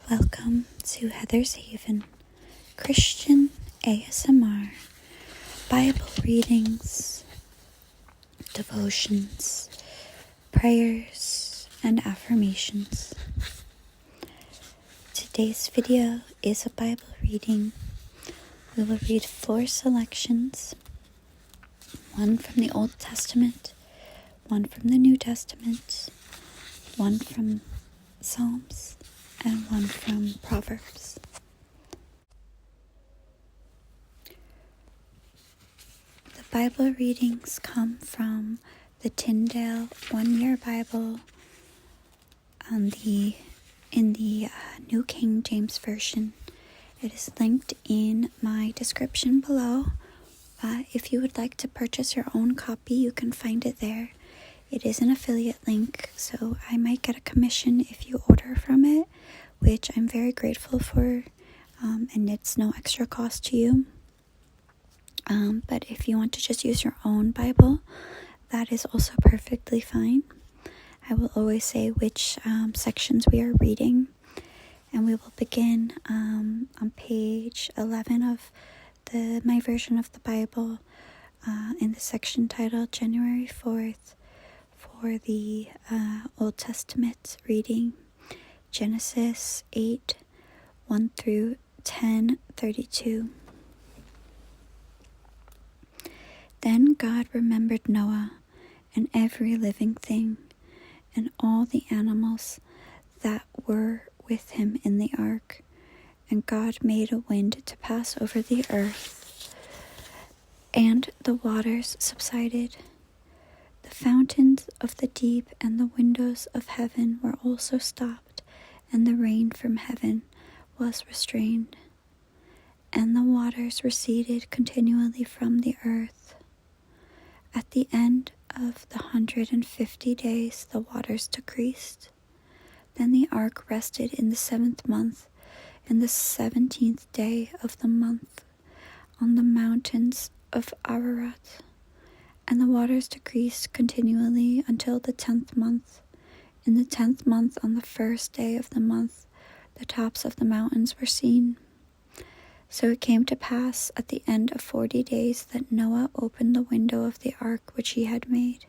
Welcome to Heather's Haven, Christian ASMR, Bible readings, devotions, prayers, and affirmations. Today's video is a Bible reading. We will read 4 selections, one from the Old Testament, one from the New Testament, one from Psalms, and one from Proverbs. The Bible readings come from the Tyndale 1-Year Bible in the New King James Version. It is linked in my description below. If you would like to purchase your own copy, you can find it there. It is an affiliate link, so I might get a commission if you order from it, which I'm very grateful for, and it's no extra cost to you. But if you want to just use your own Bible, that is also perfectly fine. I will always say which sections we are reading, and we will begin on page 11 of my version of the Bible, in the section titled January 4th, for the Old Testament reading, Genesis 8, 1 through 10:32. Then God remembered Noah and every living thing and all the animals that were with him in the ark. And God made a wind to pass over the earth, and the waters subsided. The fountains of the deep and the windows of heaven were also stopped, and the rain from heaven was restrained, and the waters receded continually from the earth. At the end of the 150 days, the waters decreased. Then the ark rested in the 7th month, in the 17th day of the month, on the mountains of Ararat. And the waters decreased continually until the 10th month. In the 10th month, on the 1st day of the month, the tops of the mountains were seen. So it came to pass at the end of 40 days that Noah opened the window of the ark which he had made.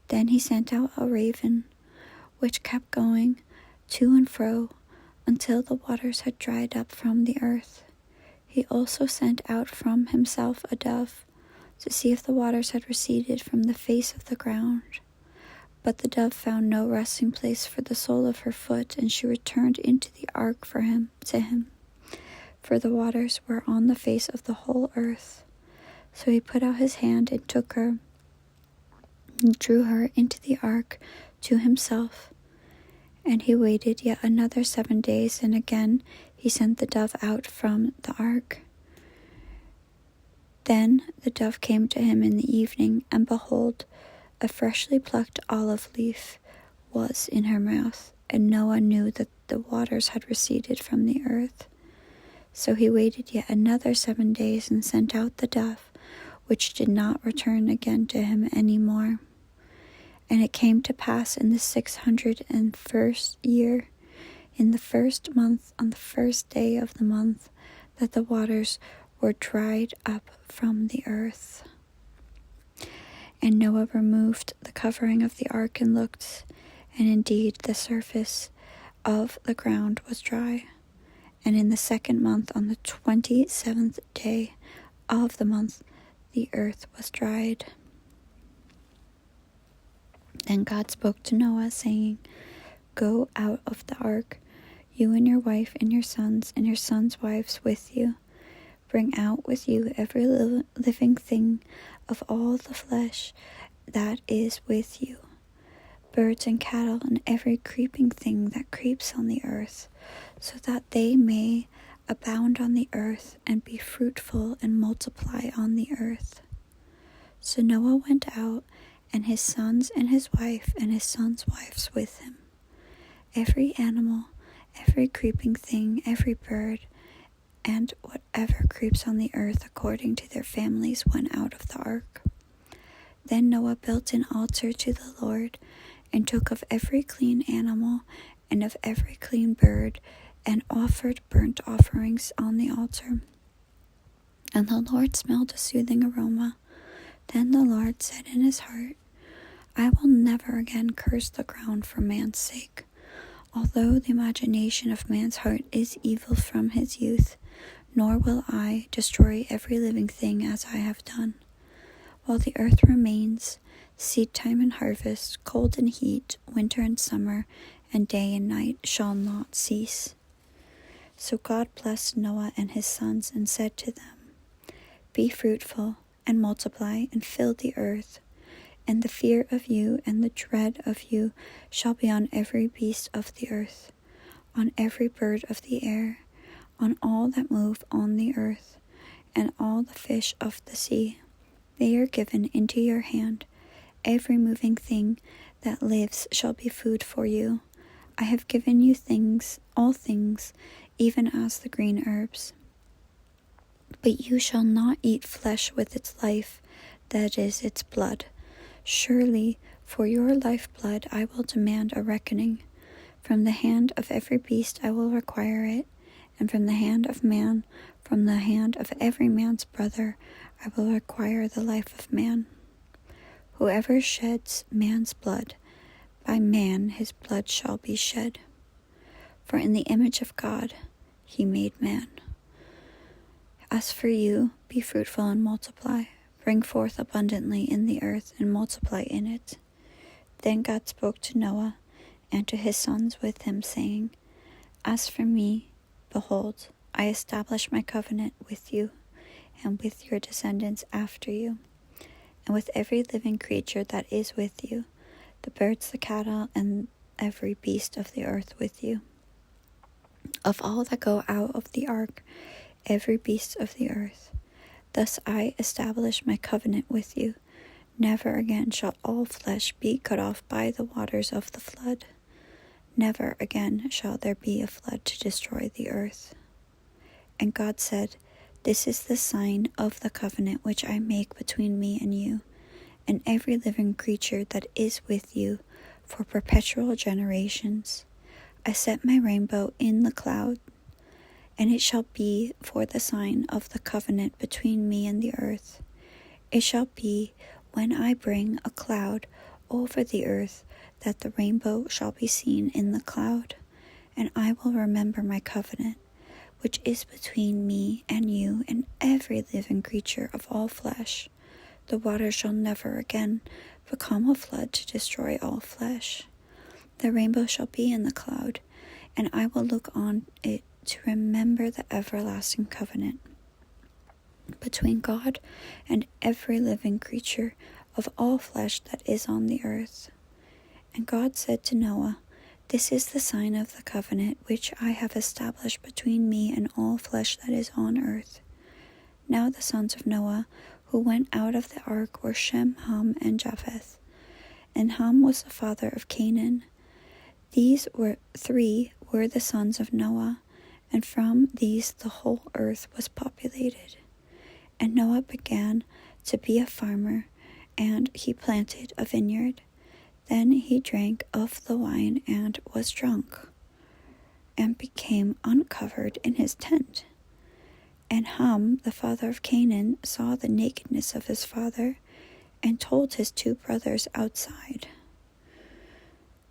Then he sent out a raven, which kept going to and fro until the waters had dried up from the earth. He also sent out from himself a dove, to see if the waters had receded from the face of the ground. But the dove found no resting place for the sole of her foot, and she returned into the ark to him, for the waters were on the face of the whole earth. So he put out his hand and took her, and drew her into the ark to himself. And he waited yet another 7 days, and again he sent the dove out from the ark. Then the dove came to him in the evening, and behold, a freshly plucked olive leaf was in her mouth, and Noah knew that the waters had receded from the earth. So he waited yet another 7 days, and sent out the dove, which did not return again to him any more. And it came to pass in the 601st year, in the 1st month, on the 1st day of the month, that the waters were dried up from the earth. And Noah removed the covering of the ark and looked, and indeed the surface of the ground was dry. And in the 2nd month, on the 27th day of the month, the earth was dried. Then God spoke to Noah, saying, Go out of the ark, you and your wife and your sons' wives with you. Bring out with you every living thing of all the flesh that is with you, birds and cattle and every creeping thing that creeps on the earth, so that they may abound on the earth and be fruitful and multiply on the earth. So Noah went out, and his sons and his wife and his sons' wives with him. Every animal, every creeping thing, every bird, and whatever creeps on the earth according to their families went out of the ark. Then Noah built an altar to the Lord, and took of every clean animal and of every clean bird and offered burnt offerings on the altar. And the Lord smelled a soothing aroma. Then the Lord said in his heart, I will never again curse the ground for man's sake. Although the imagination of man's heart is evil from his youth, nor will I destroy every living thing as I have done. While the earth remains, seed time and harvest, cold and heat, winter and summer, and day and night shall not cease. So God blessed Noah and his sons and said to them, Be fruitful and multiply and fill the earth, and the fear of you and the dread of you shall be on every beast of the earth, on every bird of the air, on all that move on the earth, and all the fish of the sea. They are given into your hand. Every moving thing that lives shall be food for you. I have given you all things, even as the green herbs. But you shall not eat flesh with its life, that is, its blood. Surely, for your lifeblood I will demand a reckoning. From the hand of every beast I will require it, and from the hand of man, from the hand of every man's brother, I will require the life of man. Whoever sheds man's blood, by man his blood shall be shed. For in the image of God he made man. As for you, be fruitful and multiply. Bring forth abundantly in the earth and multiply in it. Then God spoke to Noah and to his sons with him, saying, As for me, behold, I establish my covenant with you and with your descendants after you, and with every living creature that is with you, the birds, the cattle, and every beast of the earth with you. Of all that go out of the ark, every beast of the earth. Thus I establish my covenant with you. Never again shall all flesh be cut off by the waters of the flood. Never again shall there be a flood to destroy the earth. And God said, This is the sign of the covenant which I make between me and you, and every living creature that is with you for perpetual generations. I set my rainbow in the cloud, and it shall be for the sign of the covenant between me and the earth. It shall be when I bring a cloud over the earth that the rainbow shall be seen in the cloud, and I will remember my covenant, which is between me and you and every living creature of all flesh. The water shall never again become a flood to destroy all flesh. The rainbow shall be in the cloud, and I will look on it to remember the everlasting covenant between God and every living creature of all flesh that is on the earth. And God said to Noah, This is the sign of the covenant which I have established between me and all flesh that is on earth. Now the sons of Noah who went out of the ark were Shem, Ham, and Japheth. And Ham was the father of Canaan. These three were the sons of Noah, and from these the whole earth was populated. And Noah began to be a farmer, and he planted a vineyard. Then he drank of the wine and was drunk, and became uncovered in his tent. And Ham, the father of Canaan, saw the nakedness of his father, and told his two brothers outside.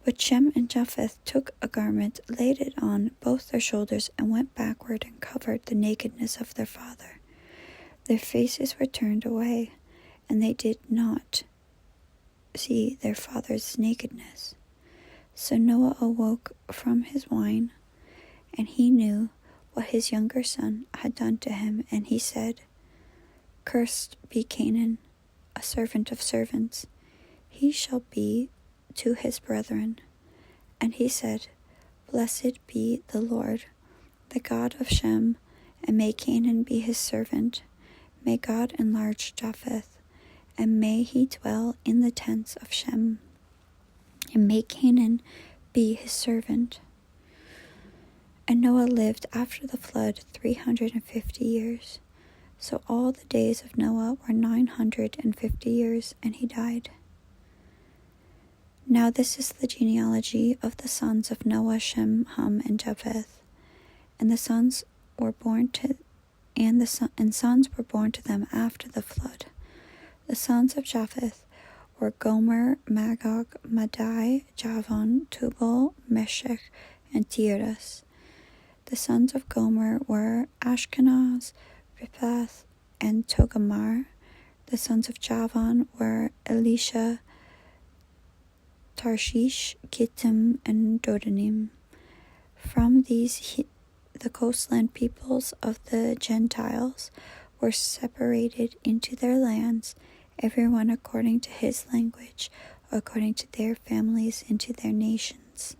But Shem and Japheth took a garment, laid it on both their shoulders, and went backward and covered the nakedness of their father. Their faces were turned away, and they did not see their father's nakedness. So Noah awoke from his wine, and he knew what his younger son had done to him, and he said, Cursed be Canaan, a servant of servants. He shall be to his brethren. And he said, Blessed be the Lord, the God of Shem, and may Canaan be his servant. May God enlarge Japheth, and may he dwell in the tents of Shem, and may Canaan be his servant. And Noah lived after the flood 350 years. So all the days of Noah were 950 years, and he died. Now this is the genealogy of the sons of Noah, Shem, Ham, and Japheth. and sons were born to them after the flood. The sons of Japheth were Gomer, Magog, Madai, Javan, Tubal, Meshech, and Tiras. The sons of Gomer were Ashkenaz, Riphath, and Togarmah. The sons of Javan were Elisha, Tarshish, Kittim, and Dodanim. From these the coastland peoples of the Gentiles were separated into their lands, everyone according to his language, according to their families, into their nations.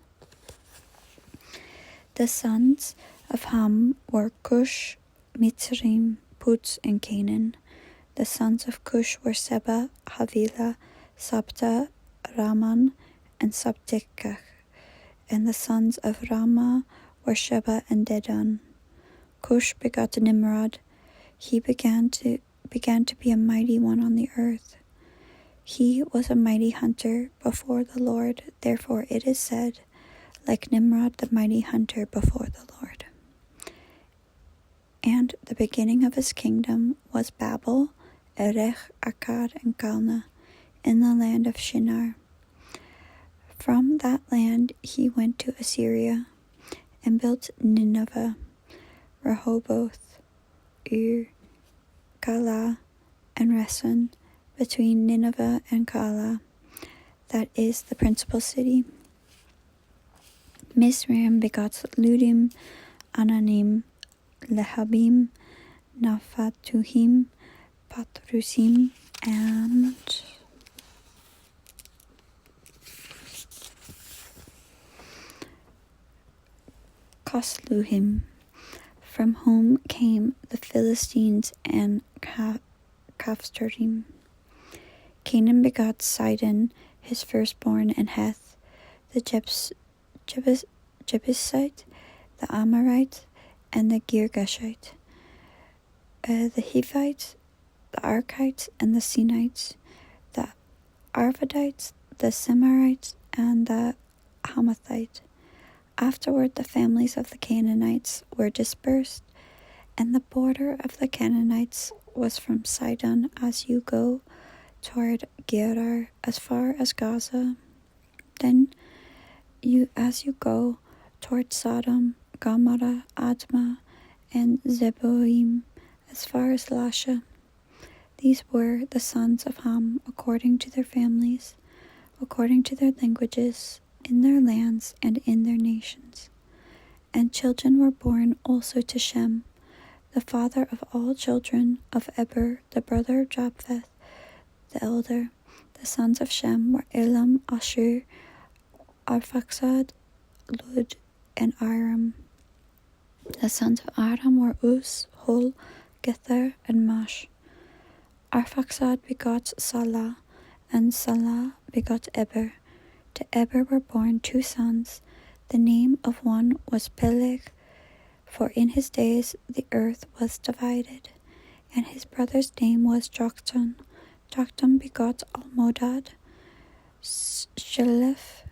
The sons of Ham were Cush, Mitzrayim, Put, and Canaan. The sons of Cush were Seba, Havilah, Sabta, Raman, and Sabtekach. And the sons of Rama were Sheba and Dedan. Cush begot Nimrod. He began to be a mighty one on the earth. He was a mighty hunter before the Lord. Therefore it is said, like Nimrod, the mighty hunter before the Lord. And the beginning of his kingdom was Babel, Erech, Akkad, and Calneh, in the land of Shinar. From that land he went to Assyria, and built Nineveh, Rehoboth, Calah, and Resen, between Nineveh and Calah, that is the principal city. Mizraim begot Ludim, Ananim, Lehabim, Naphatuhim, Patrusim, and Casluhim, from whom came the Philistines and Caphtorim. Canaan begot Sidon, his firstborn, and Heth, the Jebusite, the Amorite, and the Girgashite, the Hivite, the Archite, and the Sinites, the Arvadites, the Semarites, and the Hamathite. Afterward the families of the Canaanites were dispersed, and the border of the Canaanites was from Sidon as you go toward Gerar as far as Gaza. Then as you go toward Sodom, Gomorrah, Admah, and Zeboim as far as Lasha. These were the sons of Ham according to their families, according to their languages, in their lands and in their nations. And children were born also to Shem, the father of all children of Eber, the brother of Japheth, the elder. The sons of Shem were Elam, Ashur, Arphaxad, Lud, and Aram. The sons of Aram were Uz, Hul, Gether, and Mash. Arphaxad begot Salah, and Salah begot Eber. To Eber were born 2 sons. The name of one was Peleg, for in his days the earth was divided. And his brother's name was Joktan. Joktan begot Almodad, Shelef,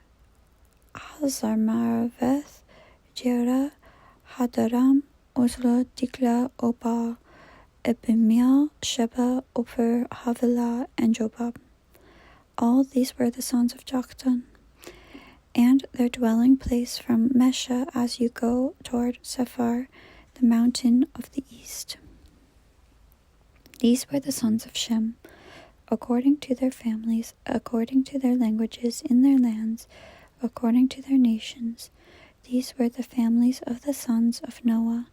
Hazarmaveth, Jerah, Hadaram, Uzla, Dikla, Obal, Ebimiel, Sheba, Ophir, Havilah, and Jobab. All these were the sons of Joktan, and their dwelling place from Mesha as you go toward Sephar, the mountain of the east. These were the sons of Shem, according to their families, according to their languages, in their lands, according to their nations. These were the families of the sons of Noah,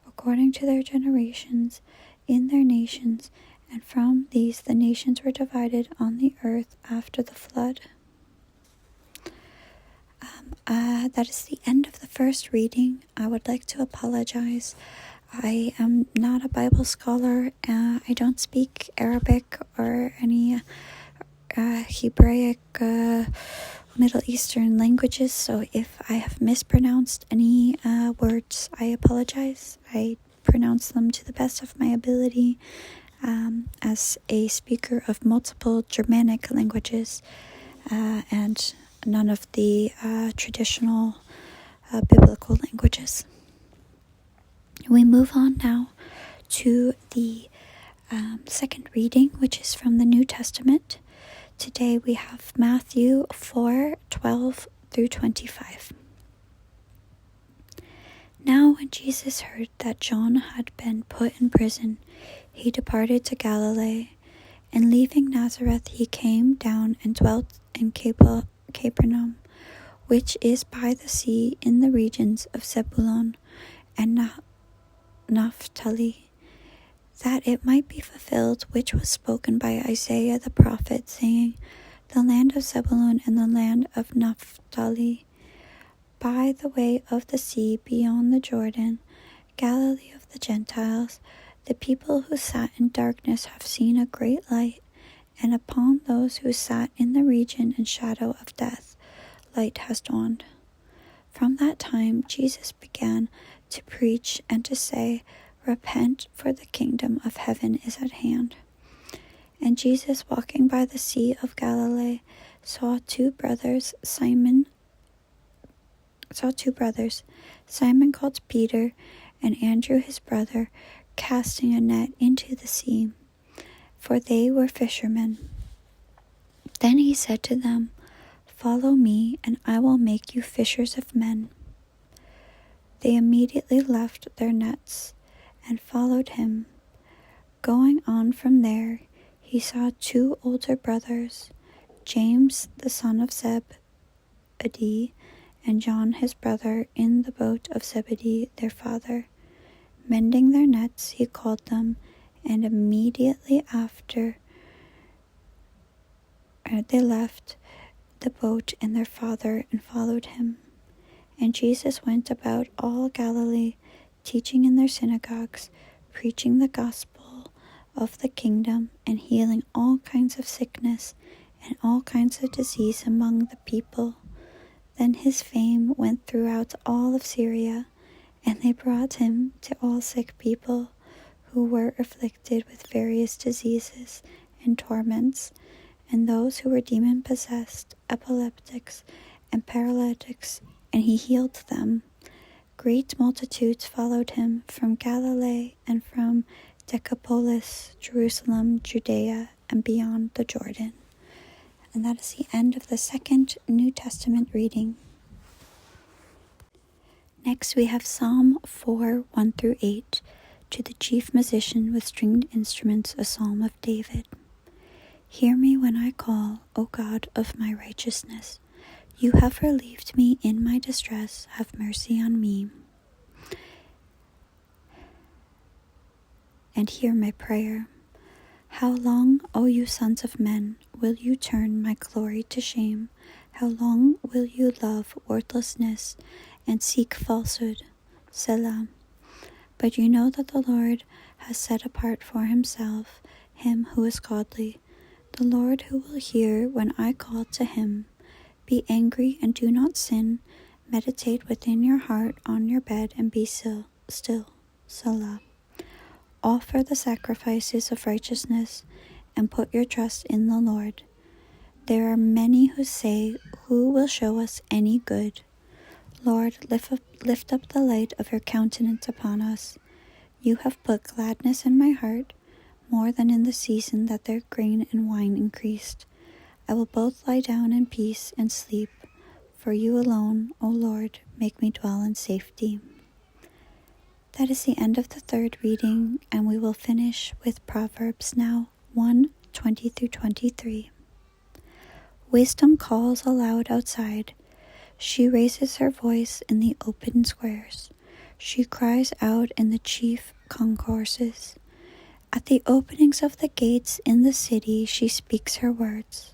according to their generations, in their nations, and from these the nations were divided on the earth after the flood. That is the end of the first reading. I would like to apologize. I am not a Bible scholar. I don't speak Arabic or any Hebraic Middle Eastern languages, so if I have mispronounced any words, I apologize. I pronounce them to the best of my ability. As a speaker of multiple Germanic languages and none of the traditional biblical languages. We move on now to the second reading, which is from the New Testament. Today we have Matthew 4:12 through 25. Now when Jesus heard that John had been put in prison, he departed to Galilee, and leaving Nazareth he came down and dwelt in Capernaum, which is by the sea in the regions of Zebulun and Naphtali, that it might be fulfilled which was spoken by Isaiah the prophet, saying, The land of Zebulun and the land of Naphtali, by the way of the sea beyond the Jordan, Galilee of the Gentiles, the people who sat in darkness have seen a great light, and upon those who sat in the region and shadow of death, light has dawned. From that time Jesus began to preach and to say, Repent, for the kingdom of heaven is at hand. And Jesus, walking by the Sea of Galilee, saw two brothers, Simon called Peter, and Andrew his brother, casting a net into the sea, for they were fishermen. Then he said to them, Follow me, and I will make you fishers of men. They immediately left their nets and followed him. Going on from there, he saw two older brothers, James the son of Zebedee, and John his brother, in the boat of Zebedee their father. Mending their nets, he called them, and immediately after they left the boat and their father and followed him. And Jesus went about all Galilee, teaching in their synagogues, preaching the gospel of the kingdom, and healing all kinds of sickness and all kinds of disease among the people. Then his fame went throughout all of Syria, and they brought him to all sick people who were afflicted with various diseases and torments, and those who were demon-possessed, epileptics, and paralytics, and he healed them. Great multitudes followed him from Galilee and from Decapolis, Jerusalem, Judea, and beyond the Jordan. And that is the end of the second New Testament reading. Next we have Psalm 4:1 through 8, to the chief musician with stringed instruments, a psalm of David. Hear me when I call, O God of my righteousness. You have relieved me in my distress. Have mercy on me, and hear my prayer. How long, O you sons of men, will you turn my glory to shame? How long will you love worthlessness and seek falsehood? Selah. But you know that the Lord has set apart for himself him who is godly, the Lord who will hear when I call to him. Be angry and do not sin. Meditate within your heart on your bed and be still. Selah. Offer the sacrifices of righteousness and put your trust in the Lord. There are many who say, Who will show us any good? Lord, lift up the light of your countenance upon us. You have put gladness in my heart, more than in the season that their grain and wine increased. I will both lie down in peace and sleep, for you alone, O Lord, make me dwell in safety. That is the end of the third reading, and we will finish with Proverbs now, 1:20 through 23. Wisdom calls aloud outside. She raises her voice in the open squares. She cries out in the chief concourses. At the openings of the gates in the city she speaks her words.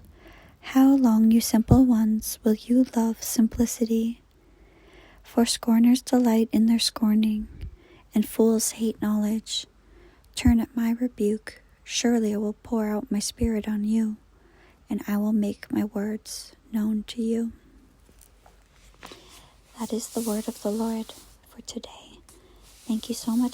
How long, you simple ones, will you love simplicity? For scorners delight in their scorning, and fools hate knowledge. Turn at my rebuke. Surely I will pour out my spirit on you, and I will make my words known to you. That is the word of the Lord for today. Thank you so much